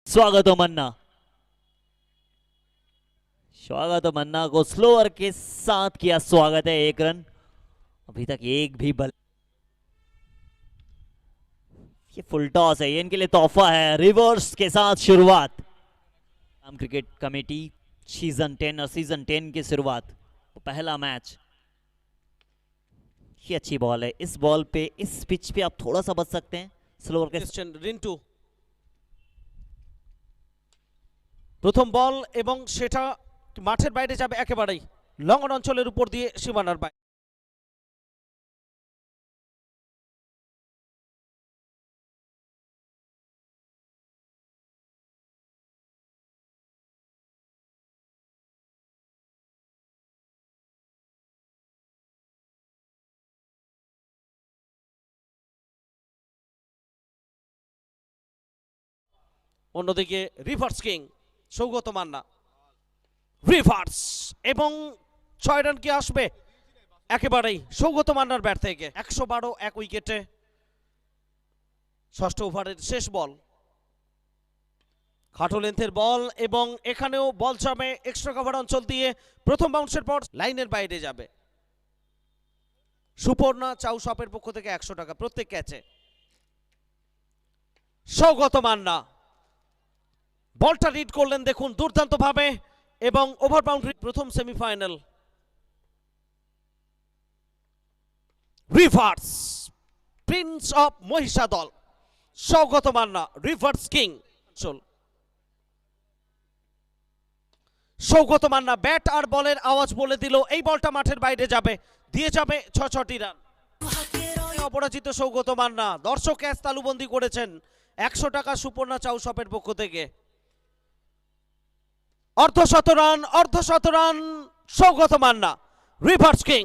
स्वागत हो मन्ना। स्वागत हो मन्ना को स्लोअर के साथ किया स्वागत है। एक रन, अभी तक एक भी बल। ये फुल टॉस है, ये इनके लिए तोहफा है। रिवर्स के साथ शुरुआत। क्रिकेट कमेटी सीजन 10 और सीजन 10 की शुरुआत, पहला मैच। ये अच्छी बॉल है। इस बॉल पे, इस पिच पे आप थोड़ा सा बच सकते हैं। स्लोअर के रिंटू প্রথম বল এবং সেটা মাঠের বাইরে যাবে একেবারেই লঙ্গন অঞ্চলের উপর দিয়ে সীমানার বাইরে। অন্যদিকে reverse king Saugata Manna, reverse এবং 6 রান কি আসবে একেবারেই সৌগত মান্নার ব্যাট থেকে। 112 এক উইকেটে ষষ্ঠ ওভারের শেষ বল। খাটো লেন্থের বল এবং এখানেও বল যাবে এক্সট্রা কভার অঞ্চল দিয়ে। প্রথম বাউন্সের পর লাইনের বাইরে যাবে। সুপর্ণা চাউ শপের পক্ষ থেকে 100 টাকা প্রত্যেক ক্যাচে। সৌগত মান্না বলটা রিড করলেন দেখুন দুর্দান্ত ভাবে এবং ওভার বাউন্ডারি। প্রথম semifinal. Reverse prince of Mahishadal Saugata Manna, reverse king. Saugata Manna bat আর বলের আওয়াজ বলে দিল এই বলটা মাঠের বাইরে যাবে, দিয়ে যাবে 6-6টি রান। অপরাজিত সৌগত মান্না, দর্শক ক্যাচ তালুবন্দি করেছেন 100 টাকা সুপর্ণা চাউ শপের পক্ষ থেকে। অর্ধশত run Saugata Manna, reverse king.